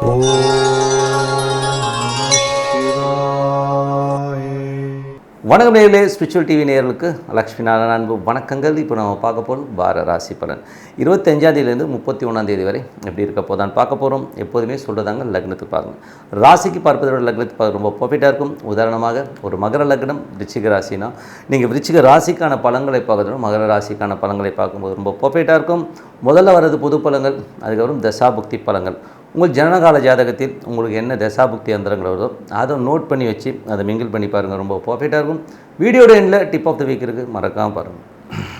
ஓம் சிவாய. வணக்கம் நேயர்களே, ஸ்பிரிச்சுவல் டிவி நேயர்களுக்கு லக்ஷ்மி நாராயண அன்பு வணக்கங்கள். இப்போ நம்ம பார்க்க போகிறது வார ராசி பலன் 25ஆம் தேதியிலேருந்து 31ஆம் தேதி வரை எப்படி இருக்க போதான்னு பார்க்க போகிறோம். எப்போதுமே சொல்கிறதாங்க, லக்னத்துக்கு பாருங்கள். ராசிக்கு பார்ப்பதை விட லக்னத்துக்கு பார்க்க ரொம்ப பர்ஃபெக்டாக இருக்கும். உதாரணமாக ஒரு மகர லக்னம் விருச்சிக ராசினா நீங்கள் விருச்சிக ராசிக்கான பலன்களை பார்க்கறத மகர ராசிக்கான பலன்களை பார்க்கும்போது ரொம்ப பர்ஃபெக்டாக இருக்கும். முதல்ல வர்றது பொது பலன்கள், அதுக்கப்புறம் தசாபுக்தி பலன்கள். உங்கள் ஜனனகால ஜாதகத்தில் உங்களுக்கு என்ன தசாபுக்தி அந்தரங்கள் வருதோ அதை நோட் பண்ணி வச்சு அதை மிங்கிள் பண்ணி பாருங்கள், ரொம்ப பர்ஃபெக்டாக இருக்கும். வீடியோட எண்டில் டிப் ஆஃப் த வீக் இருக்குது, மறக்காமல் பாருங்கள்.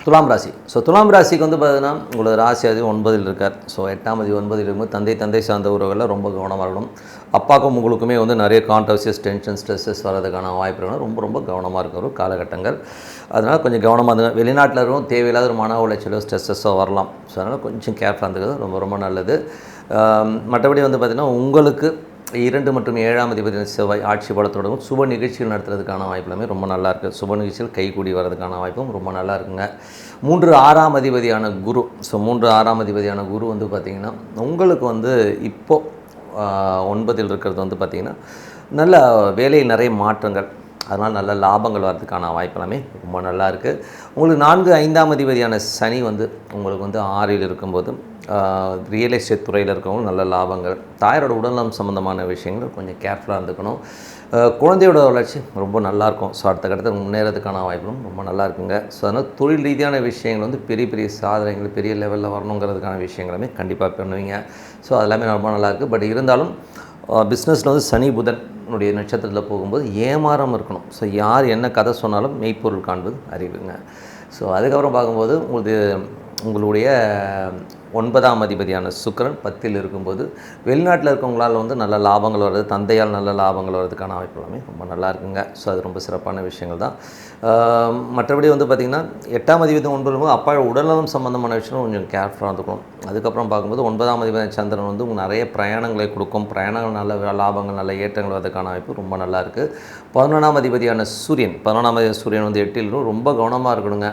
துலாம் ராசி. துலாம் ராசிக்கு பார்த்தீங்கன்னா உங்களோட ராசி அது 9ல் இருக்கார். 8ஆம் தேதி 9ல் இருக்கும்போது தந்தை சார்ந்த உறவுகளில் ரொம்ப கவனமாக இருக்கணும். அப்பாவுக்கும் உங்களுக்குமே நிறைய கான்ட்ரவர்சியஸ், டென்ஷன், ஸ்ட்ரெஸ்ஸஸ் வரதுக்கான வாய்ப்பு இருக்கணும். ரொம்ப கவனமாக இருக்கிற ஒரு காலகட்டங்கள். அதனால் கொஞ்சம் கவனமாக இருந்துங்க. வெளிநாட்டில் இருக்கும் தேவையில்லாத ஒரு மன உளைச்சலோ ஸ்ட்ரெஸ்ஸஸோ வரலாம். அதனால் கொஞ்சம் கேர்ஃபுல்லாக இருந்துக்கிறது ரொம்ப நல்லது. மற்றபடி பார்த்திங்கன்னா உங்களுக்கு 2 மற்றும் 7ஆம் அதிபதி செவ்வாய் ஆட்சி பலத்தோடவும் சுப நிகழ்ச்சிகள் நடத்துறதுக்கான வாய்ப்பு எல்லாமே ரொம்ப நல்லாயிருக்கு. சுப நிகழ்ச்சிகள் கைகூடி வர்றதுக்கான வாய்ப்பும் ரொம்ப நல்லா இருக்குங்க. 3 6ஆம் அதிபதியான குரு. 3 6ஆம் அதிபதியான குரு பார்த்திங்கன்னா உங்களுக்கு இப்போது 9ல் இருக்கிறது பார்த்திங்கன்னா நல்ல வேலையில் நிறைய மாற்றங்கள், அதனால் நல்ல லாபங்கள் வர்றதுக்கான வாய்ப்பு எல்லாமே ரொம்ப நல்லா இருக்குது. உங்களுக்கு 4 5ஆம் அதிபதியான சனி உங்களுக்கு 6ல் இருக்கும்போது ரியல் எஸ்டேட் துறையில் இருக்கவங்க நல்ல லாபங்கள். தாயாரோட உடல்நலம் சம்மந்தமான விஷயங்கள் கொஞ்சம் கேர்ஃபுல்லாக இருந்துக்கணும். குழந்தையோட வளர்ச்சி ரொம்ப நல்லாயிருக்கும். அடுத்த கட்டத்தில் முன்னேறதுக்கான வாய்ப்பும் ரொம்ப நல்லா இருக்குங்க. அதனால் தொழில் ரீதியான விஷயங்கள் பெரிய பெரிய சாதனைகள், பெரிய லெவலில் வரணுங்கிறதுக்கான விஷயங்களுமே கண்டிப்பாக பண்ணுவீங்க. அதெல்லாமே ரொம்ப நல்லாயிருக்கு. பட் இருந்தாலும் பிஸ்னஸில் சனி புதனுடைய நட்சத்திரத்தில் போகும்போது ஏமாறாமல் இருக்கணும். யார் என்ன கதை சொன்னாலும் மெய்ப்பொருள் காண்பது அறிவுங்க. அதுக்கப்புறம் பார்க்கும்போது உங்களுடைய 9ஆம் அதிபதியான சுக்கிரன் 10ல் இருக்கும்போது வெளிநாட்டில் இருக்கவங்களால் நல்ல லாபங்கள் வருது, தந்தையால் நல்ல லாபங்கள் வர்றதுக்கான வாய்ப்பு எல்லாமே ரொம்ப நல்லா இருக்குங்க. அது ரொம்ப சிறப்பான விஷயங்கள் தான். மற்றபடி பார்த்திங்கன்னா 8ஆம் அதிபதி 9 அப்பாவோட உடல்நலம் சம்மந்தமான விஷயம் கொஞ்சம் கேர்ஃபுல்லாக இருந்துக்கணும். அதுக்கப்புறம் பார்க்கும்போது 9ஆம் அதிபதி சந்திரன் உங்களுக்கு நிறைய பிரயாணங்களை கொடுக்கும். பிரயாணங்கள் நல்ல லாபங்கள், நல்ல ஏற்றங்கள் வரதுக்கான வாய்ப்பு ரொம்ப நல்லா இருக்குது. 11ஆம் அதிபதியான சூரியன் 8ல் ரொம்ப கவனமாக இருக்கணுங்க.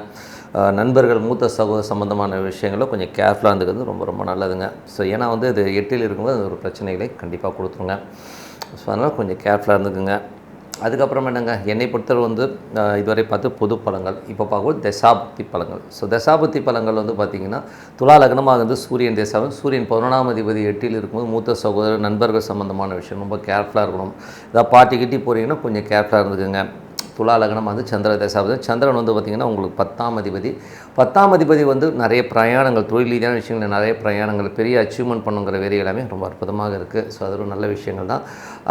நண்பர்கள், மூத்த சகோதர சம்மந்தமான விஷயங்களும் கொஞ்சம் கேர்ஃபுல்லாக இருந்துக்கிறது ரொம்ப நல்லதுங்க. ஏன்னா இது 8ல் இருக்கும்போது அது ஒரு பிரச்சனைகளை கண்டிப்பாக கொடுத்துருங்க. அதனால் கொஞ்சம் கேர்ஃபுல்லாக இருந்துக்குங்க. அதுக்கப்புறம் என்னங்க, என்னை பொறுத்தவரை இதுவரை பார்த்து பொது பலன்கள். இப்போ பார்க்கும்போது தசாபுக்தி பலன்கள். தசாபுக்தி பலன்கள் பார்த்திங்கன்னா துலா லக்னமாக சூரியன் தேசாவும், சூரியன் 11ஆம் அதிபதி 8ல் இருக்கும்போது மூத்த சகோதரர், நண்பர்கள் சம்மந்தமான விஷயம் ரொம்ப கேர்ஃபுல்லாக இருக்கணும். ஏதாவது பார்ட்டி கிட்டி போகிறீங்கன்னா கொஞ்சம் கேர்ஃபுல்லாக இருந்துக்குங்க. துலா லக்னம் சந்திர தசாபதி. சந்திரன் பார்த்திங்கன்னா உங்களுக்கு 10ஆம் அதிபதி. 10ஆம் அதிபதி நிறைய பிரயாணங்கள், தொழில் ரீதியான விஷயங்கள், நிறைய பிரயாணங்கள், பெரிய அச்சீவ்மெண்ட் பண்ணுங்கிற வேறு எல்லாமே ரொம்ப அற்புதமாக இருக்குது. அது ஒரு நல்ல விஷயங்கள் தான்.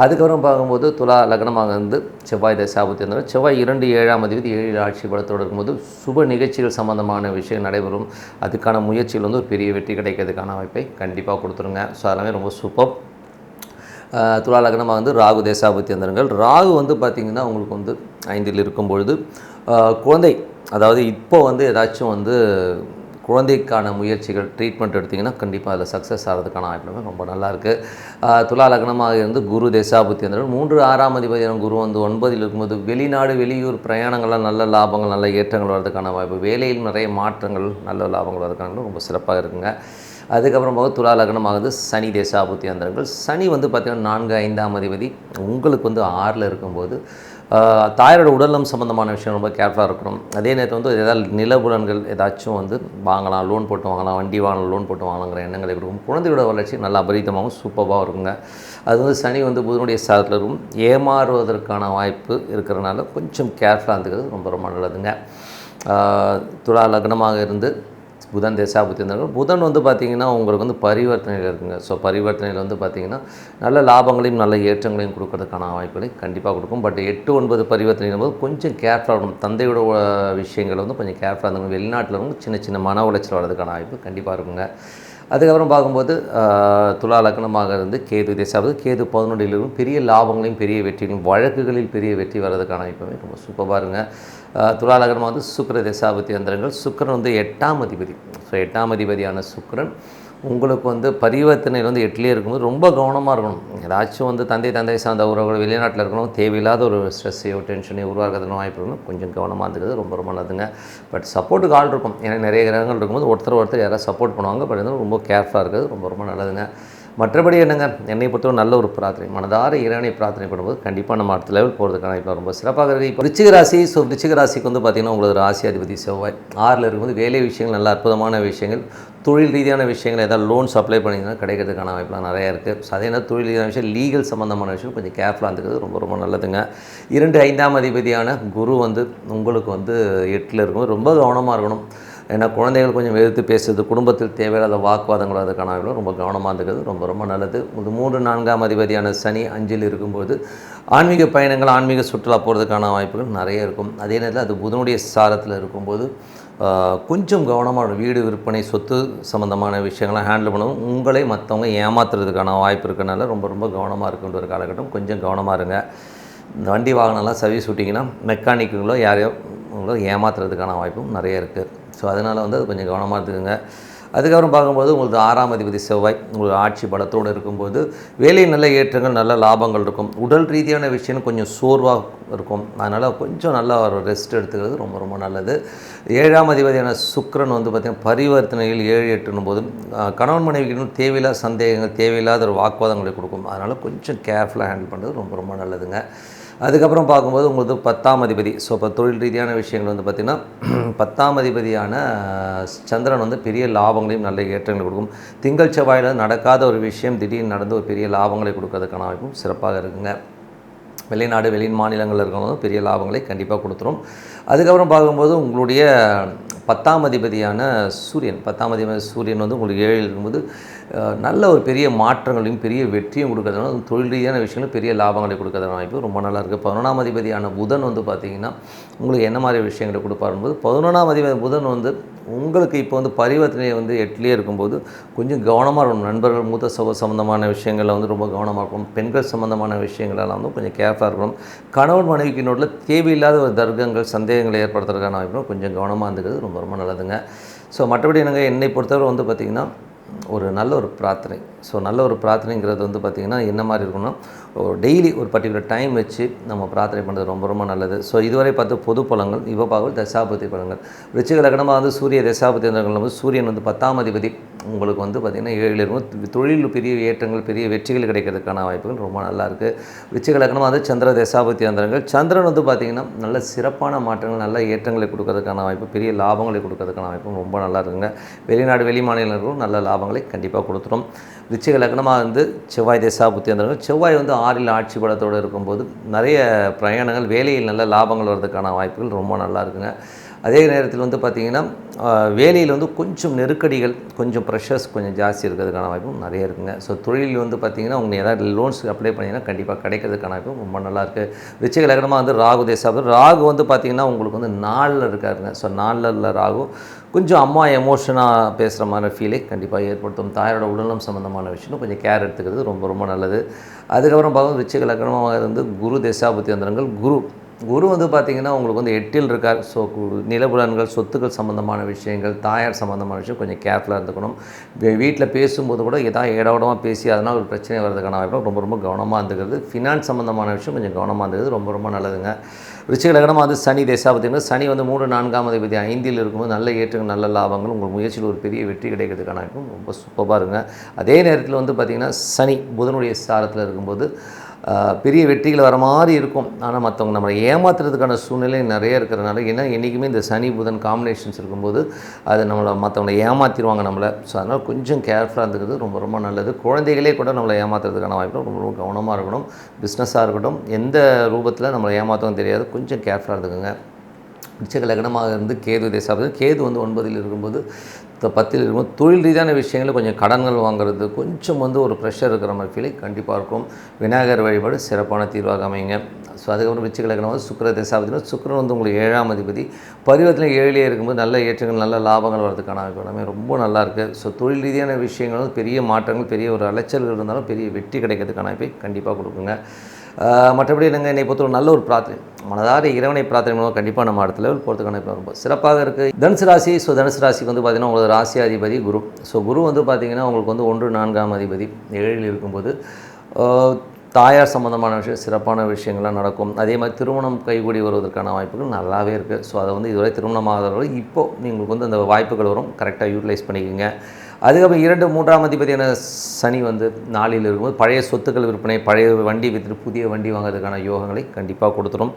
அதுக்கப்புறம் பார்க்கும்போது துலா லக்னமாக செவ்வாய் தசாபதி இருந்தாலும் செவ்வாய் 2 7ஆம் அதிபதி 7 ஆட்சி பலத்தோடு இருக்கும்போது சுப நிகழ்ச்சிகள் சம்மந்தமான விஷயம் நடைபெறும். அதுக்கான முயற்சிகள் ஒரு பெரிய வெற்றி கிடைக்கிறதுக்கான வாய்ப்பை கண்டிப்பாக கொடுத்துருங்க. அதெல்லாமே ரொம்ப சூப்பர். துலா லக்னமாக ராகு தேசாபுத்தி அந்தரங்கள். ராகு பார்த்திங்கன்னா உங்களுக்கு 5ல் இருக்கும்பொழுது குழந்தை, அதாவது இப்போ ஏதாச்சும் குழந்தைக்கான முயற்சிகள், ட்ரீட்மெண்ட் எடுத்திங்கன்னா கண்டிப்பாக அதில் சக்ஸஸ் ஆகிறதுக்கான வாய்ப்பு ரொம்ப நல்லாயிருக்கு. துலா லக்னமாக குரு தேசாபுத்தி அந்தரங்கள். 3 6ஆம் அதிபதியான குரு 9ல் இருக்கும்போது வெளிநாடு, வெளியூர் பிரயாணங்கள்லாம் நல்ல லாபங்கள், நல்ல ஏற்றங்கள் வர்றதுக்கான வாய்ப்பு, வேலையில் நிறைய மாற்றங்கள், நல்ல லாபங்கள் வர்றதுக்கான ரொம்ப சிறப்பாக இருக்குங்க. அதுக்கப்புறம் துலா லக்னமாகுது சனி தேசாபுத்தி அந்தரங்கள். சனி பார்த்திங்கன்னா 4 5ஆம் அதிபதி உங்களுக்கு 6ல் இருக்கும்போது தாயாரோட உடல்நலம் சம்மந்தமான விஷயம் ரொம்ப கேர்ஃபுல்லாக இருக்கணும். அதே நேரத்தில் ஏதாவது நிலபுலன்கள் ஏதாச்சும் வாங்கலாம், லோன் போட்டு வாங்கலாம், வண்டி வாங்கலாம், லோன் போட்டு வாங்கலாங்கிற எண்ணங்களை கொடுக்கும். குழந்தையோட வளர்ச்சி நல்லா அபரிதமாகவும் சூப்பராகவும் இருக்குங்க. அது சனி புதனுடைய சாதத்தில் இருக்கும். ஏமாறுவதற்கான வாய்ப்பு இருக்கிறனால கொஞ்சம் கேர்ஃபுல்லாக இருந்துக்கிறது ரொம்ப நல்லதுங்க. துலா லக்னமாக இருந்து புதன் தேசாபுத்தி இருந்தாலும் புதன் பார்த்திங்கன்னா உங்களுக்கு பரிவர்த்தனையில் இருக்குங்க. பரிவர்த்தனையில் பார்த்திங்கன்னா நல்ல லாபங்களையும் நல்ல ஏற்றங்களையும் கொடுக்கறதுக்கான வாய்ப்புகளை கண்டிப்பாக கொடுக்கும். பட் 8 9 பரிவர்த்தனையும் போது கொஞ்சம் கேர்ஃபுல்லாக இருக்கணும். தந்தையோட விஷயங்கள் கொஞ்சம் கேர்ஃபுல்லாக இருந்தாங்க. வெளிநாட்டில் சின்ன மன உளைச்சல் வர்றதுக்கான வாய்ப்பு கண்டிப்பாக இருக்குங்க. அதுக்கப்புறம் பார்க்கும்போது துலா லக்னமாக கேது தேசாபுத்தி. கேது 11ல் பெரிய லாபங்களையும் பெரிய வெற்றிகளையும், வழக்குகளில் பெரிய வெற்றி வர்றதுக்கான வாய்ப்புமே ரொம்ப சூப்பராக இருங்க. துலா லக்னமாக சுக்கிர தேசாபுத்தி அந்தரங்கள். சுக்கிரன் 8ஆம் அதிபதி. 8ஆம் அதிபதியான சுக்கிரன் உங்களுக்கு பரிவர்த்தனையில் 8லே இருக்கும்போது ரொம்ப கவனமாக இருக்கணும். ஏதாச்சும் தந்தை சார்ந்த உறவுகள் வெளிநாட்டில் இருக்கணும், தேவையில்லாத ஒரு ஸ்ட்ரெஸ்ஸையோ டென்ஷனையோ உருவாக்குறதுன்னு வாய்ப்பு இருக்கணும். கொஞ்சம் கவனமாக இருந்துக்கிறது ரொம்ப நல்லதுங்க. பட் சப்போர்ட்டுக்கு ஆள் இருக்கும். ஏன்னா நிறைய கிரகங்கள் இருக்கும்போது ஒருத்தர் யாராவது சப்போர்ட் பண்ணுவாங்க. பட் ரொம்ப கேர்ஃபுல்லாக இருக்கிறது ரொம்ப நல்லதுங்க. மற்றபடி என்னங்க, என்னை பொறுத்தவரை நல்ல ஒரு பிரார்த்தனை, மனதார இறைவனை பிரார்த்தனை பண்ணும்போது கண்டிப்பாக நம்ம அடுத்த லெவல் போகிறதுக்கான இப்போ ரொம்ப சிறப்பாக இருக்குது. இப்போ விருச்சிக ராசி, ஸோ விருச்சிக ராசிக்கு வந்து பார்த்திங்கன்னா உங்களுக்கு ராசி அதிபதி செவ்வாய் 6ல் இருக்கும்போது வேலை விஷயங்கள், நல்ல அற்புதமான விஷயங்கள், தொழில் ரீதியான விஷயங்கள், ஏதாவது லோன்ஸ் அப்ளை பண்ணிங்கன்னா கிடைக்கிறதுக்கான வாய்ப்புலாம் நிறையா இருக்குது. ஸோ அதே நேரம் தொழில் ரீதியான விஷயம், லீகல் சம்மந்தமான விஷயம் கொஞ்சம் கேர்ஃபுல்லாக இருந்துக்கிறது ரொம்ப ரொம்ப நல்லதுங்க. 2 5ஆம் அதிபதியான குரு வந்து உங்களுக்கு வந்து 8ல் இருக்கும்போது ரொம்ப கவனமாக இருக்கணும். ஏன்னா குழந்தைகள் கொஞ்சம் எதிர்த்து பேசுறது, குடும்பத்தில் தேவையில்லாத வாக்குவாதங்கள் அதுக்கான வாய்ப்புகள் ரொம்ப கவனமாக இருந்துக்கிறது ரொம்ப ரொம்ப நல்லது. 3 4ஆம் அதிபதியான சனி 5ல் இருக்கும்போது ஆன்மீக பயணங்கள், ஆன்மீக சுற்றுலா போகிறதுக்கான வாய்ப்புகள் நிறைய இருக்கும். அதே நேரத்தில் அது புதனுடைய சாரத்தில் இருக்கும்போது கொஞ்சம் கவனமாக வீடு விற்பனை, சொத்து சம்மந்தமான விஷயங்கள்லாம் ஹேண்டில் பண்ணவும், உங்களை மற்றவங்க ஏமாத்துறதுக்கான வாய்ப்பு இருக்கிறனால ரொம்ப ரொம்ப கவனமாக இருக்கின்ற ஒரு காலகட்டம். கொஞ்சம் கவனமாக இருங்க. இந்த வண்டி வாகனம்லாம் சர்வீஸ் விட்டிங்கன்னா மெக்கானிக்குங்களோ யாரையோ உங்களோ ஏமாத்துறதுக்கான வாய்ப்பும் நிறைய இருக்குது. ஸோ அதனால் வந்து அது கொஞ்சம் கவனமாக இருக்குங்க. அதுக்கப்புறம் பார்க்கும்போது உங்களுக்கு 6ஆம் அதிபதி செவ்வாய் உங்களுக்கு ஆட்சி பலத்தோடு இருக்கும்போது வேலையில் நல்ல ஏற்றங்கள், நல்ல லாபங்கள் இருக்கும். உடல் ரீதியான விஷயம் கொஞ்சம் சோர்வாக இருக்கும். அதனால் கொஞ்சம் நல்லா ஒரு ரெஸ்ட் எடுத்துக்கிறது ரொம்ப ரொம்ப நல்லது. 7ஆம் அதிபதியான சுக்கிரன் வந்து பார்த்திங்கன்னா பரிவர்த்தனையில் 7 8 போது கணவன் மனைவிக்கு தேவையில்லாத சந்தேகங்கள், தேவையில்லாத ஒரு வாக்குவாதங்களை கொடுக்கும். அதனால் கொஞ்சம் கேர்ஃபுல்லாக ஹேண்டில் பண்ணுறது ரொம்ப ரொம்ப நல்லதுங்க. அதுக்கப்புறம் பார்க்கும்போது உங்களுக்கு 10ஆம் அதிபதி, ஸோ இப்போ தொழில் ரீதியான விஷயங்கள் வந்து பார்த்திங்கன்னா 10ஆம் அதிபதியான சந்திரன் வந்து பெரிய லாபங்களையும் நல்ல ஏற்றங்களை கொடுக்கும். திங்கள் செவ்வாயில் நடக்காத ஒரு விஷயம் திடீர்னு நடந்து ஒரு பெரிய லாபங்களை கொடுக்கறதுக்கான வாய்ப்பும் சிறப்பாக இருக்குங்க. வெளிநாடு வெளி மாநிலங்களில் இருக்கிறவங்களும் பெரிய லாபங்களை கண்டிப்பாக கொடுத்துரும். அதுக்கப்புறம் பார்க்கும்போது உங்களுடைய 10ஆம் அதிபதியான சூரியன், 10ஆம் அதிபதி சூரியன் வந்து உங்களுக்கு 7ல் இருக்கும்போது நல்ல ஒரு பெரிய மாற்றங்களையும் பெரிய வெற்றியும் கொடுக்கறதுனால தொழில் ரீதியான விஷயங்களும் பெரிய லாபங்களை கொடுக்கறதுனால வாய்ப்பு ரொம்ப நல்லா இருக்குது. 11ஆம் அதிபதியான புதன் வந்து பார்த்திங்கன்னா உங்களுக்கு என்ன மாதிரி விஷயங்களை கொடுப்பாரும்போது 11ஆம் அதிபதி புதன் வந்து உங்களுக்கு இப்போ வந்து பரிவர்த்தனை வந்து 8லேயே இருக்கும்போது கொஞ்சம் கவனமாக இருக்கணும். நண்பர்கள், மூத்த சம்பந்தமான விஷயங்களில் வந்து ரொம்ப கவனமாக இருக்கணும். பெண்கள் சம்பந்தமான விஷயங்களெல்லாம் வந்து கொஞ்சம் கேர்ஃபுல்லாக இருக்கணும். கணவன் மனைவிக்கு நோட்டில் தேவையில்லாத ஒரு தர்க்கங்கள், சந்தேகங்களை ஏற்படுத்துறதுக்கான வாய்ப்பு கொஞ்சம் கவனமாக இருந்துக்கிறது ரொம்ப ரொம்ப நல்லதுங்க. ஸோ மற்றபடி என்னை பொறுத்தவரை வந்து பார்த்திங்கன்னா ஒரு நல்ல ஒரு பிரார்த்தனை. ஸோ நல்ல ஒரு பிரார்த்தனைங்கிறது வந்து பார்த்திங்கன்னா என்ன மாதிரி இருக்குன்னா, டெய்லி ஒரு பர்டிகுலர் டைம் வச்சு நம்ம பிரார்த்தனை பண்ணுறது ரொம்ப ரொம்ப நல்லது. ஸோ இதுவரை பார்த்து பொது பலன்கள், இப்போ பார்க்க தசாபதி பலன்கள். விருச்சிக லக்னமாக வந்து சூரிய தசாபதி வந்து சூரியன் வந்து 10ஆம் அதிபதி உங்களுக்கு வந்து பார்த்திங்கன்னா 7ல் இருக்கும். தொழில் பெரிய ஏற்றங்கள், பெரிய வெற்றிகள் கிடைக்கிறதுக்கான வாய்ப்புகள் ரொம்ப நல்லாயிருக்கு. விருச்சிக லக்னமாக வந்து சந்திர தசாபதி அந்தரங்கள். சந்திரன் வந்து பார்த்திங்கன்னா நல்ல சிறப்பான மாற்றங்கள், நல்ல ஏற்றங்களை கொடுக்கறதுக்கான வாய்ப்பு, பெரிய லாபங்களை கொடுக்கறதுக்கான வாய்ப்பு ரொம்ப நல்லா இருக்குங்க. வெளிநாடு வெளி மாநிலங்களுக்கும் நல்ல லாபங்களை கண்டிப்பாக கொடுத்துரும். விருச்சிக லக்னமாக வந்து செவ்வாய் தசாபுத்தி அந்தரங்கள். செவ்வாய் வந்து 6ல் ஆட்சி பலத்தோடு இருக்கும்போது நிறைய பிரயாணங்கள், வேலையில் நல்ல லாபங்கள் வர்றதுக்கான வாய்ப்புகள் ரொம்ப நல்லா இருக்குங்க. அதே நேரத்தில் வந்து பார்த்திங்கன்னா வேலையில் வந்து கொஞ்சம் நெருக்கடிகள், கொஞ்சம் ப்ரெஷர்ஸ் கொஞ்சம் ஜாஸ்தி இருக்கிறதுக்கான வாய்ப்பும் நிறைய இருக்குங்க. ஸோ தொழில் வந்து பார்த்திங்கன்னா உங்களுக்கு ஏதாவது லோன்ஸ் அப்ளை பண்ணிங்கன்னா கண்டிப்பாக கிடைக்கிறதுக்கான வாய்ப்பும் ரொம்ப நல்லாயிருக்கு. விருச்சிக லக்னமாக வந்து ராகு தசாபதி. ராகு வந்து பார்த்திங்கன்னா உங்களுக்கு வந்து 4ல் இருக்காருங்க. ஸோ 4ல் ராகு கொஞ்சம் அம்மா எமோஷனாக பேசுகிற மாதிரி ஃபீலை கண்டிப்பாக ஏற்படுத்தும். தாயோட உடல்நலம் சம்மந்தமான விஷயம் கொஞ்சம் கேர் எடுத்துக்கிறது ரொம்ப ரொம்ப நல்லது. அதுக்கப்புறம் பார்க்கும் விருச்சிக லக்னமாக இருந்து குரு தசாபுத்தி அந்தரங்கள். குரு வந்து பார்த்திங்கன்னா உங்களுக்கு வந்து 8ல் இருக்கார். ஸோ நிலபுலன்கள், சொத்துக்கள் சம்மந்தமான விஷயங்கள், தாயார் சம்மந்தமான விஷயம் கொஞ்சம் கேர்ஃபுல்லாக இருந்துக்கணும். வீட்டில் பேசும்போது கூட ஏதாவது ஏடாவிடமாக பேசி அதனால் ஒரு பிரச்சனை வர்றதுக்கான வாய்ப்பு ரொம்ப ரொம்ப கவனமாக இருந்துக்கிறது. ஃபினான்ஸ் சம்மந்தமான விஷயம் கொஞ்சம் கவனமாக இருந்துக்கிறது ரொம்ப ரொம்ப நல்லதுங்க. விருச்சிக லக்னமாக வந்து சனி தசாபதிங்க. சனி வந்து 3 4ஆம் அதிபதி 5ல் இருக்கும்போது நல்ல ஏற்றங்கள், நல்ல லாபங்கள், உங்கள் முயற்சியில் ஒரு பெரிய வெற்றி கிடைக்கிறதுக்கான வாய்ப்பும் ரொம்ப சூப்பராக இருங்க. அதே நேரத்தில் வந்து பார்த்திங்கன்னா சனி புதனுடைய சாரத்தில் இருக்கும்போது பெரிய வெற்றிகள் வர மாதிரி இருக்கும். ஆனால் மற்றவங்க நம்மளை ஏமாத்துறதுக்கான சூழ்நிலை நிறைய இருக்கிறனால, ஏன்னா என்றைக்குமே இந்த சனி புதன் காம்பினேஷன்ஸ் இருக்கும்போது அது மற்றவங்களை ஏமாற்றிடுவாங்க நம்மளை. ஸோ அதனால் கொஞ்சம் கேர்ஃபுல்லாக இருந்துக்கிறது ரொம்ப ரொம்ப நல்லது. குழந்தைகளே கூட நம்மளை ஏமாத்துறதுக்கான வாய்ப்பு ரொம்ப ரொம்ப கவனமாக இருக்கணும். பிஸ்னஸாக இருக்கட்டும், எந்த ரூபத்தில் நம்மளை ஏமாற்றவும் தெரியாது, கொஞ்சம் கேர்ஃபுல்லாக இருந்துக்குங்க. விருச்சிக லக்னமாக இருந்து கேது தசாபதி. கேது வந்து 9ல் இருக்கும்போது 10ல் இருக்கும்போது தொழில் ரீதியான விஷயங்களில் கொஞ்சம் கடன்கள் வாங்குறது, கொஞ்சம் வந்து ஒரு ப்ரெஷர் இருக்கிற மாதிரி ஃபீலை கண்டிப்பாக இருக்கும். விநாயகர் வழிபாடு சிறப்பான தீர்வாக அமைங்க. ஸோ அதுக்கப்புறம் விருச்சிக லக்னம் வந்து சுக்கிர தசாபதினா, சுக்கிரன் வந்து உங்களுக்கு 7ஆம் அதிபதி பரிவர்த்தனை 7லேயே இருக்கும்போது நல்ல ஏற்றங்கள், நல்ல லாபங்கள் வரதுக்கான எல்லாமே ரொம்ப நல்லாயிருக்கு. ஸோ தொழில் ரீதியான விஷயங்கள் வந்து பெரிய மாற்றங்கள், பெரிய ஒரு அலைச்சல்கள் இருந்தாலும் பெரிய வெற்றி கிடைக்கிறதுக்கான வாய்ப்பை கண்டிப்பாக கொடுக்குங்க. மற்றபடி என்னை பொறுத்தவரை நல்ல ஒரு பிரார்த்தனை, மனதார இறைவனை பிரார்த்தனை மூலம் கண்டிப்பாக நம்ம அடுத்த லெவல் போகிறதுக்கான இப்போ ரொம்ப சிறப்பாக இருக்குது. தனுசு ராசி. ஸோ தனுசு ராசிக்கு வந்து பார்த்திங்கன்னா உங்களுக்கு ராசி அதிபதி குரு. ஸோ குரு வந்து பார்த்திங்கன்னா உங்களுக்கு வந்து 1 4ஆம் அதிபதி 7ல் இருக்கும்போது தாயார் சம்மந்தமான விஷயம், சிறப்பான விஷயங்கள்லாம் நடக்கும். அதே மாதிரி திருமணம் கைகூடி வருவதற்கான வாய்ப்புகள் நல்லாவே இருக்குது. ஸோ அதை வந்து இதுவரை திருமணம் ஆகாதவர்கள் இப்போது உங்களுக்கு வந்து அந்த வாய்ப்புகள் வரும், கரெக்டாக யூட்டிலைஸ் பண்ணிக்கோங்க. அதுக்கப்புறம் 2 3ஆம் அதிபதியான சனி வந்து 4ல் இருக்கும்போது பழைய சொத்துக்கள் விற்பனை, பழைய வண்டி விற்று புதிய வண்டி வாங்குறதுக்கான யோகங்களை கண்டிப்பாக கொடுத்துரும்.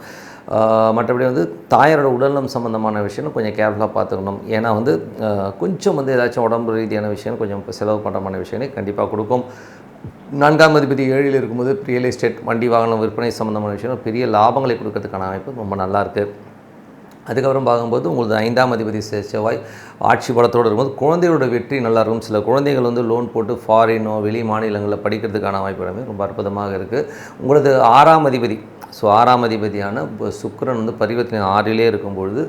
மற்றபடி வந்து தாயாரோட உடல்நலம் சம்மந்தமான விஷயம் கொஞ்சம் கேர்ஃபுல்லாக பார்த்துக்கணும். ஏன்னா வந்து கொஞ்சம் வந்து ஏதாச்சும் உடம்பு ரீதியான விஷயம் கொஞ்சம் செலவு பண்ணுறமான விஷயங்களை கண்டிப்பாக கொடுக்கும். 4ஆம் அதிபதி 7ல் இருக்கும்போது ரியல் எஸ்டேட், வண்டி வாகனம் விற்பனை சம்மந்தமான விஷயம் பெரிய லாபங்களை கொடுக்கறதுக்கான அமைப்பு ரொம்ப நல்லாயிருக்கு. அதுக்கப்புறம் பார்க்கும்போது உங்களுக்கு 5ஆம் அதிபதி செவ்வாய் ஆட்சி பலத்தோடு இருக்கும்போது குழந்தைகளோட வெற்றி நல்லாயிருக்கும். சில குழந்தைகள் வந்து லோன் போட்டு ஃபாரினோ வெளி மாநிலங்களில் படிக்கிறதுக்கான வாய்ப்பு ரொம்ப அற்புதமாக இருக்குது. உங்களது 6ஆம் அதிபதி, ஸோ 6ஆம் அதிபதியான சுக்கிரன் வந்து பரிவர்த்தனை 6லே இருக்கும்பொழுது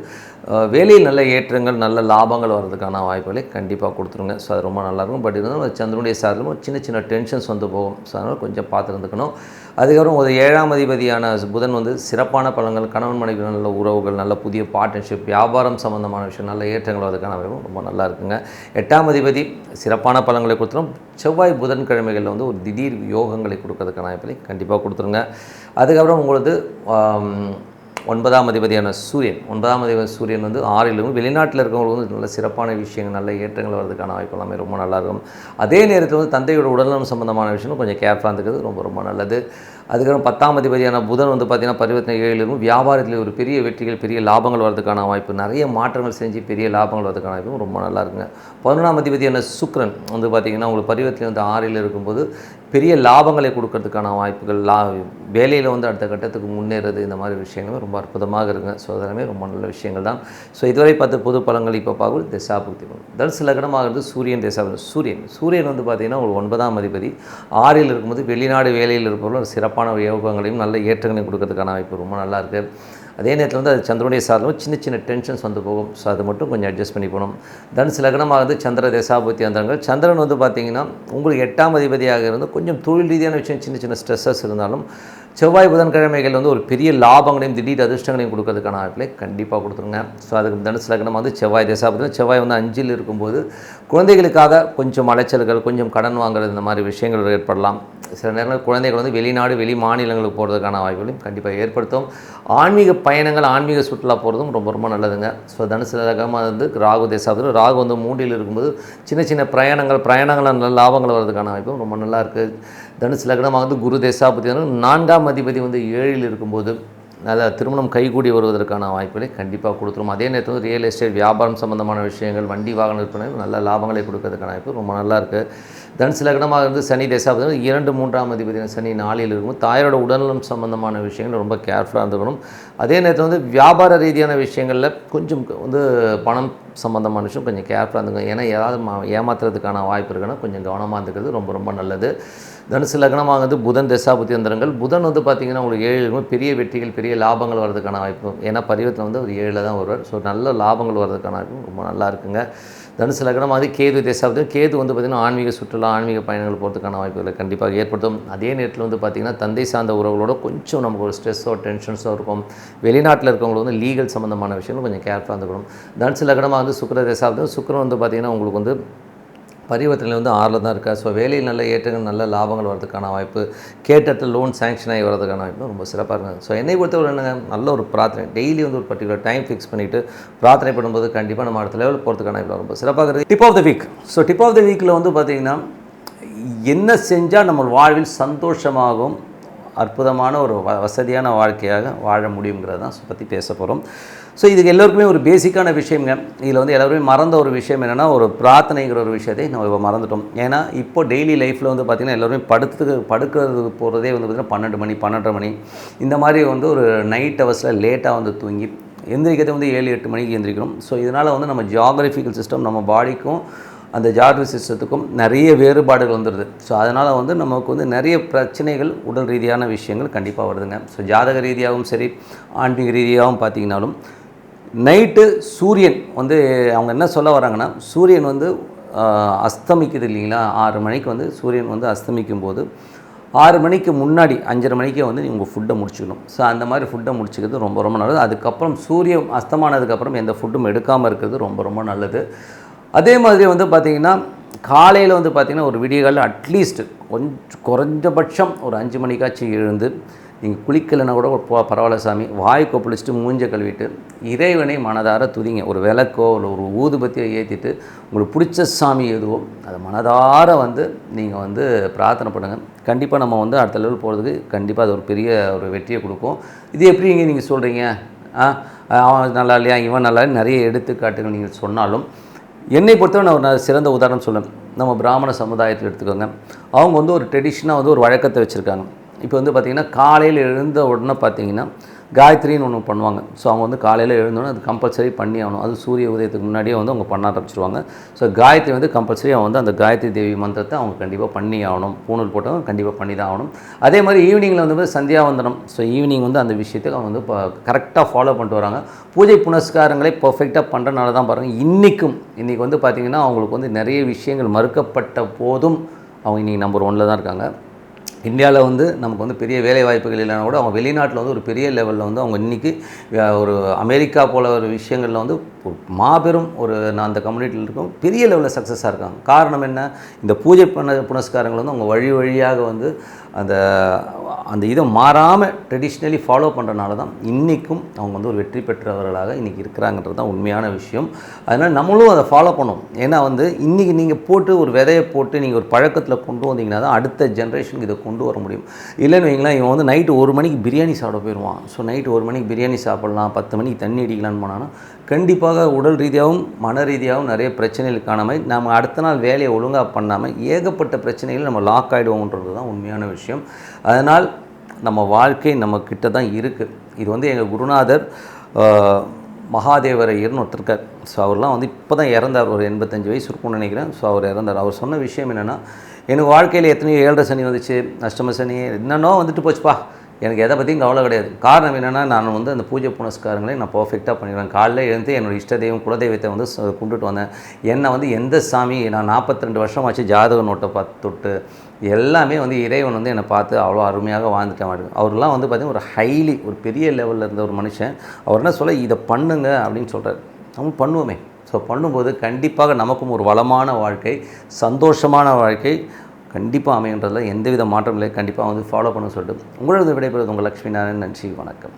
வேலையில் நல்ல ஏற்றங்கள், நல்ல லாபங்கள் வர்றதுக்கான வாய்ப்புகளை கண்டிப்பாக கொடுத்துருங்க. ஸோ அது ரொம்ப நல்லாயிருக்கும். பட் இருந்தாலும் சந்திரனுடைய சார்பிலும் சின்ன சின்ன டென்ஷன்ஸ் வந்து போகும். ஸோ அதனால் கொஞ்சம் பார்த்துருந்துக்கணும். அதுக்கப்புறம் ஒரு 7ஆம் அதிபதியான புதன் வந்து சிறப்பான பலன்கள், கணவன் மனைவி நல்ல உறவுகள், நல்ல புதிய பார்ட்னர்ஷிப், வியாபாரம் சம்மந்தமான விஷயம், நல்ல ஏற்றங்கள் வரதுக்கான வாய்ப்பு ரொம்ப நல்லா இருக்குங்க. 8ஆம் அதிபதி சிறப்பான பலன்களை கொடுத்துரும். செவ்வாய் புதன்கிழமைகளில் வந்து ஒரு திடீர் யோகங்களை கொடுக்கறதுக்கான வாய்ப்புகளை கண்டிப்பாக கொடுத்துருங்க. அதுக்கப்புறம் உங்களது 9ஆம் அதிபதியான சூரியன், 9ஆம் அதிபதி சூரியன் வந்து 6லும் வெளிநாட்டில் இருக்கவங்களுக்கு வந்து நல்ல சிறப்பான விஷயங்கள், நல்ல ஏற்றங்கள் வரதுக்கான வாய்ப்பு எல்லாமே ரொம்ப நல்லாயிருக்கும். அதே நேரத்தில் வந்து தந்தையோட உடல்நலம் சம்பந்தமான விஷயம் கொஞ்சம் கேர்ஃபுல்லாக இருந்துக்கிறது ரொம்ப ரொம்ப நல்லது. அதுக்கப்புறம் 10ஆம் அதிபதியான புதன் வந்து பார்த்திங்கன்னா பரிவர்த்தனை 7லும் வியாபாரத்தில் ஒரு பெரிய வெற்றிகள், பெரிய லாபங்கள் வரதுக்கான வாய்ப்பு, நிறைய மாற்றங்கள் செஞ்சு பெரிய லாபங்கள் வரதுக்கான வாய்ப்பு ரொம்ப நல்லா இருக்குங்க. 11ஆம் அதிபதியான சுக்கிரன் வந்து பார்த்திங்கன்னா உங்களுக்கு பரிவர்த்தனை வந்து 6ல் இருக்கும்போது பெரிய லாபங்களை கொடுக்கறதுக்கான வாய்ப்புகள், வேலையில் வந்து அடுத்த கட்டத்துக்கு முன்னேறது, இந்த மாதிரி விஷயங்களும் ரொம்ப அற்புதமாக இருக்குங்க. ஸோ அதெல்லாமே ரொம்ப நல்ல விஷயங்கள் தான். ஸோ இதுவரை 10 பொது பலன்கள் இப்போ பார்க்கும் திசாபுக்தி பலன். தனுசு லக்னமாகிறது சூரியன் திசாபுக்தி. சூரியன் வந்து பார்த்திங்கன்னா ஒரு 9ஆம் அதிபதி 6ல் இருக்கும்போது வெளிநாடு வேலையில் இருப்பவர்கள் ஒரு சிறப்பான யோகங்களையும் நல்ல ஏற்றங்களையும் கொடுக்கறதுக்கான வாய்ப்பு ரொம்ப நல்லா இருக்குது. அதே நேரத்தில் வந்து அது சந்திரனுடைய சார்ந்தும் சின்ன சின்ன டென்ஷன்ஸ் வந்து போகும். ஸோ அது மட்டும் கொஞ்சம் அட்ஜஸ்ட் பண்ணி போகணும். தனுசு லக்னமாகிறது சந்திர தசாபுத்தி அந்தரங்கள். சந்திரன் வந்து பார்த்திங்கன்னா உங்களுக்கு 8ஆம் அதிபதியாக இருந்து கொஞ்சம் தொழில் ரீதியான விஷயம் சின்ன சின்ன ஸ்ட்ரெஸ்ஸஸ் இருந்தாலும் செவ்வாய் புதன்கிழமைகள் வந்து ஒரு பெரிய லாபங்களையும் திடீர் அதிர்ஷ்டங்களையும் கொடுக்கறதுக்கான வாய்ப்புகளை கண்டிப்பாக கொடுத்துருங்க. ஸோ அதுக்கு தனுசு லக்னம் வந்து செவ்வாய் தசாபுத்தி. செவ்வாய் வந்து 5ல் இருக்கும்போது குழந்தைகளுக்காக கொஞ்சம் அலைச்சல்கள், கொஞ்சம் கடன் வாங்குறது, இந்த மாதிரி விஷயங்கள் ஏற்படலாம். சில நேரங்கள் குழந்தைகள் வந்து வெளிநாடு, வெளி மாநிலங்களுக்கு போகிறதுக்கான வாய்ப்புகளையும் கண்டிப்பாக ஏற்படுத்தும். ஆன்மீக பயணங்கள், ஆன்மீக சுற்றுலா போகிறதும் ரொம்ப ரொம்ப நல்லதுங்க. ஸோ தனுசு லக்னமாக வந்து ராகு தசாபுத்தி. ராகு வந்து 3ல் இருக்கும்போது சின்ன சின்ன பிரயாணங்கள் நல்ல லாபங்கள் வர்றதுக்கான வாய்ப்பும் ரொம்ப நல்லா இருக்குது. தனுசு லக்னமாக வந்து குரு தசாபுத்தி. 4ஆம் அதிபதி வந்து 7ல் இருக்கும்போது நல்ல திருமணம் கைகூடி வருவதற்கான வாய்ப்புகளை கண்டிப்பாக கொடுத்துரும். அதே நேரத்தில் வந்து ரியல் எஸ்டேட், வியாபாரம் சம்பந்தமான விஷயங்கள், வண்டி வாகன விற்பனை நல்ல லாபங்களை கொடுக்கறதுக்கான வாய்ப்பு ரொம்ப நல்லா இருக்குது. தனுசு லக்னமாக இருந்து சனி தசாபுத்தி 2 3ஆம் அதிபதி சனி 4ல் இருக்கும்போது தாயோட உடல்நலம் சம்பந்தமான விஷயங்கள் ரொம்ப கேர்ஃபுல்லாக இருந்துக்கணும். அதே நேரத்தில் வந்து வியாபார ரீதியான விஷயங்களில் கொஞ்சம் வந்து பணம் சம்பந்தமான விஷயம் கொஞ்சம் கேர்ஃபுல்லாக இருந்துக்கணும். ஏன்னா ஏதாவது ஏமாத்துறதுக்கான வாய்ப்பு இருக்குன்னா கொஞ்சம் கவனமாக இருந்துக்கிறது ரொம்ப ரொம்ப நல்லது. தனுசு லக்னமாகிறது புதன் தசாபுத்தி அந்தரங்கள். புதன் வந்து பார்த்திங்கன்னா உங்களுக்கு 7ல் பெரிய வெற்றிகள், பெரிய லாபங்கள் வரதுக்கான வாய்ப்பு. ஏன்னா பரிவர்த்தனை வந்து ஒரு 7ல் தான் வருவார். ஸோ நல்ல லாபங்கள் வரதுக்கான வாய்ப்பு ரொம்ப நல்லா இருக்குங்க. தனுசு லக்னமாகிறது கேது தசாபுத்தி. கேது வந்து பார்த்திங்கன்னா ஆன்மீக சுற்றுலா, ஆன்மீக பயணங்கள் போகிறதுக்கான வாய்ப்புகளை கண்டிப்பாக ஏற்படுத்தும். அதே நேரத்தில் வந்து பார்த்திங்கன்னா தந்தை சார்ந்த உறவுகளோட கொஞ்சம் நமக்கு ஒரு ஸ்ட்ரெஸ்ஸோ டென்ஷன்ஸோ இருக்கும். வெளிநாட்டில் இருக்கவங்களுக்கு வந்து லீகல் சம்மந்தமான விஷயங்கள் கொஞ்சம் கேர்ஃபுல்லாக இருந்துக்கணும். தனுசு லக்னமாக வந்து சுக்கிர தசாபுத்தி. சுக்கிரன் வந்து பார்த்திங்கன்னா உங்களுக்கு வந்து பரிவர்த்தனை வந்து 6ல் தான் இருக்கா. ஸோ வேலையில் நல்ல ஏற்றங்கள், நல்ல லாபங்கள் வரதுக்கான வாய்ப்பு, கேட்ட லோன் சேங்ஷன் ஆகி வரதுக்கான வாய்ப்பு ரொம்ப சிறப்பாக இருக்குது. ஸோ என்னை பொறுத்தவரை என்னங்க, நல்ல ஒரு பிரார்த்தனை டெய்லி வந்து ஒரு பர்டிகுலர் டைம் ஃபிக்ஸ் பண்ணிவிட்டு பிரார்த்தனை பண்ணும்போது கண்டிப்பாக நம்ம அடுத்த லெவலில் போகிறதுக்கான வாய்ப்பு ரொம்ப சிறப்பாக இருக்குது. Tip of the week. So tip of the வீக்கில் வந்து பார்த்திங்கன்னா என்ன செஞ்சால் நம்ம வாழ்வில் சந்தோஷமாகவும் அற்புதமான ஒரு வசதியான வாழ்க்கையாக வாழ முடியுங்கிறது தான் பற்றி பேச போகிறோம். ஸோ இதுக்கு எல்லோருக்குமே ஒரு பேசிக்கான விஷயங்க. இதில் வந்து எல்லோருமே மறந்த ஒரு விஷயம் என்னென்னா, ஒரு பிரார்த்தனைங்கிற ஒரு விஷயத்தை நம்ம இப்போ மறந்துட்டோம். ஏன்னா இப்போ டெய்லி லைஃப்பில் வந்து பார்த்திங்கன்னா எல்லோருமே படுக்கிறது போகிறதே வந்து பார்த்திங்கன்னா 12 மணி 12:30 மணி இந்த மாதிரி வந்து ஒரு நைட் ஹவர்ஸில் லேட்டாக வந்து தூங்கி எந்திரிக்கிறதே வந்து 7-8 மணிக்கு எந்திரிக்கணும். ஸோ இதனால் வந்து நம்ம ஜியாகிரபிக்கல் சிஸ்டம், நம்ம பாடிக்கும் அந்த ஜாகிரபி சிஸ்டத்துக்கும் நிறைய வேறுபாடுகள் வந்துடுது. ஸோ அதனால் வந்து நமக்கு வந்து நிறைய பிரச்சனைகள், உடல் ரீதியான விஷயங்கள் கண்டிப்பாக வருதுங்க. ஸோ ஜாதக ரீதியாகவும் சரி, ஆன்மீக ரீதியாகவும் பார்த்திங்கனாலும் நைட்டு சூரியன் வந்து அவங்க என்ன சொல்ல வராங்கன்னா, சூரியன் வந்து அஸ்தமிக்குது இல்லைங்களா, 6 மணிக்கு வந்து சூரியன் வந்து அஸ்தமிக்கும் போது 6 மணிக்கு முன்னாடி 5:30 மணிக்கே வந்து உங்கள் ஃபுட்டை முடிச்சுக்கணும். ஸோ அந்த மாதிரி ஃபுட்டை முடிச்சுக்கிறது ரொம்ப ரொம்ப நல்லது. அதுக்கப்புறம் சூரியன் அஸ்தமானதுக்கப்புறம் எந்த ஃபுட்டும் எடுக்காமல் இருக்கிறது ரொம்ப ரொம்ப நல்லது. அதே மாதிரி வந்து பார்த்திங்கன்னா காலையில் வந்து பார்த்திங்கன்னா ஒரு விடியகாலில் அட்லீஸ்ட் கொஞ்சம் குறைஞ்சபட்சம் ஒரு 5 மணிக்காச்சும் எழுந்து நீங்கள் குளிக்கலைன்னா கூட பரவாயில்ல சாமி, வாய் கொப்பளிச்சுட்டு மூஞ்ச கழுவிட்டு இறைவனை மனதார துதிங்க. ஒரு விளக்கோ இல்லை ஒரு ஊதுபத்தியை ஏற்றிட்டு உங்களுக்கு பிடிச்ச சாமி எதுவோ அதை மனதார நீங்கள் பிரார்த்தனை பண்ணுங்கள். கண்டிப்பாக நம்ம அடுத்த லெவல் போகிறதுக்கு கண்டிப்பாக அது ஒரு பெரிய ஒரு வெற்றியை கொடுக்கும். இது எப்படி நீங்கள் சொல்கிறீங்க, அவன் நல்லா இல்லையா, இவன் நல்லா நிறைய எடுத்துக்காட்டுகள் நீங்கள் சொன்னாலும், என்னை பொறுத்தவரை நான் ஒரு சிறந்த உதாரணம் சொல்லுவேன். நம்ம பிராமண சமுதாயத்தில் எடுத்துக்கோங்க. அவங்க ஒரு ட்ரெடிஷனாக ஒரு வழக்கத்தை வச்சுருக்காங்க. இப்போ பார்த்திங்கன்னா காலையில் எழுந்த உடனே பார்த்திங்கன்னா காயத்ரின்னு ஒன்று பண்ணுவாங்க. ஸோ அவங்க காலையில் எழுந்தோன்னே அது கம்பல்சரி பண்ணி ஆகணும். அது சூரிய உதயத்துக்கு முன்னாடியே அவங்க பண்ண ஆரம்பிச்சிருவாங்க. ஸோ காயத்ரி கம்பல்சரி அவங்க அந்த காயத்ரி தேவி மந்திரத்தை அவங்க கண்டிப்பாக பண்ணி ஆகணும். பூணூல் போட்டவங்க கண்டிப்பாக பண்ணி தான் ஆகணும். அதே மாதிரி ஈவினிங்கில் சந்தியாவந்தனம். ஸோ ஈவினிங் அந்த விஷயத்தை அவங்க இப்போ கரெக்டாக ஃபாலோ பண்ணிட்டு வராங்க. பூஜை புனஸ்காரங்களே பர்ஃபெக்டாக பண்ணுறனால தான் பாருங்கள் இன்றைக்கி பார்த்திங்கன்னா அவங்களுக்கு நிறைய விஷயங்கள் மறுக்கப்பட்ட போதும் அவங்க இன்றைக்கி நம்பர் 1 தான் இருக்காங்க. இந்தியாவில் நமக்கு பெரிய வேலை வாய்ப்புகள் இல்லைனா கூட அவங்க வெளிநாட்டில் ஒரு பெரிய லெவலில் அவங்க இன்றைக்கி ஒரு அமெரிக்கா போல் ஒரு விஷயங்களில் ஒரு மாபெரும் அந்த கம்யூனிட்டியில் இருக்கும் பெரிய லெவலில் சக்ஸஸாக இருக்காங்க. காரணம் என்ன, இந்த பூஜை புனஸ்காரங்கள் அவங்க வழியாக அந்த இதை மாறாமல் ட்ரெடிஷ்னலி ஃபாலோ பண்ணுறனால தான் இன்றைக்கும் அவங்க ஒரு வெற்றி பெற்றவர்களாக இன்றைக்கி இருக்கிறாங்கன்றது தான் உண்மையான விஷயம். அதனால் நம்மளும் அதை ஃபாலோ பண்ணோம். ஏன்னா இன்றைக்கி நீங்கள் போட்டு ஒரு விதையை போட்டு நீங்கள் ஒரு பழக்கத்தில் கொண்டு வந்தீங்கன்னா தான் அடுத்த ஜென்ரேஷனுக்கு இதை கொண்டு வர முடியும். இல்லைன்னு வைங்களேன், இவன் நைட்டு 1 மணிக்கு பிரியாணி சாப்பிட போயிடுவான். ஸோ நைட்டு 1 மணிக்கு பிரியாணி சாப்பிட்லாம், 10 மணிக்கு தண்ணி அடிக்கலான்னு போனான்னா கண்டிப்பாக உடல் ரீதியாகவும் மன ரீதியாகவும் நிறைய பிரச்சனைகள் காணாமல் நம்ம அடுத்த நாள் வேலையை ஒழுங்காக பண்ணாமல் ஏகப்பட்ட பிரச்சனைகள் நம்ம லாக் ஆகிடுவோன்றது தான் உண்மையான விஷயம். அதனால் நம்ம வாழ்க்கை நம்மக்கிட்ட தான் இருக்குது. இது எங்கள் குருநாதர் மகாதேவரையர்னு ஒருத்தருக்கார். ஸோ அவர்லாம் இப்போ தான் இறந்தார். ஒரு 85 வயசு இருக்கும்னு நினைக்கிறேன். ஸோ அவர் இறந்தார். அவர் சொன்ன விஷயம் என்னென்னா, எனக்கு வாழ்க்கையில் எத்தனையோ 7.5 சனி வந்துச்சு, அஷ்டம சனி என்னென்னோ போச்சுப்பா, எனக்கு எதை பற்றியும் கவலை கிடையாது. காரணம் என்னென்னா, நான் அந்த பூஜை புனஸ்காரங்களை நான் பர்ஃபெக்டாக பண்ணிடுவேன். காலைல எழுந்து என்னோடய இஷ்ட தெய்வம் குலதெய்வத்தை கும்பிட்டுட்டு வந்தேன். என்னை எந்த சாமி, நான் 42 வருஷமாச்சு ஜாதக நோட்டை பார்த்து தொட்டு எல்லாமே இறைவன் என்னை பார்த்து அவ்வளோ அருமையாக வாழ்ந்துட்டேன். அவர்லாம் பார்த்திங்கன்னா ஒரு ஹைலி ஒரு பெரிய லெவலில் இருந்த ஒரு மனுஷன். அவர் என்ன சொல்ல, இதை பண்ணுங்க அப்படின்னு சொல்கிறார். நம்ம பண்ணுவோமே. ஸோ பண்ணும்போது கண்டிப்பாக நமக்கும் ஒரு வளமான வாழ்க்கை, சந்தோஷமான வாழ்க்கை கண்டிப்பாக அமைகின்றதில் எந்தவித மாற்றம் இல்லை. கண்டிப்பாக ஃபாலோ பண்ண சொல்லிட்டு உங்களோட விடைபெறுவது உங்கள் லக்ஷ்மி நாராயணன். நன்றி, வணக்கம்.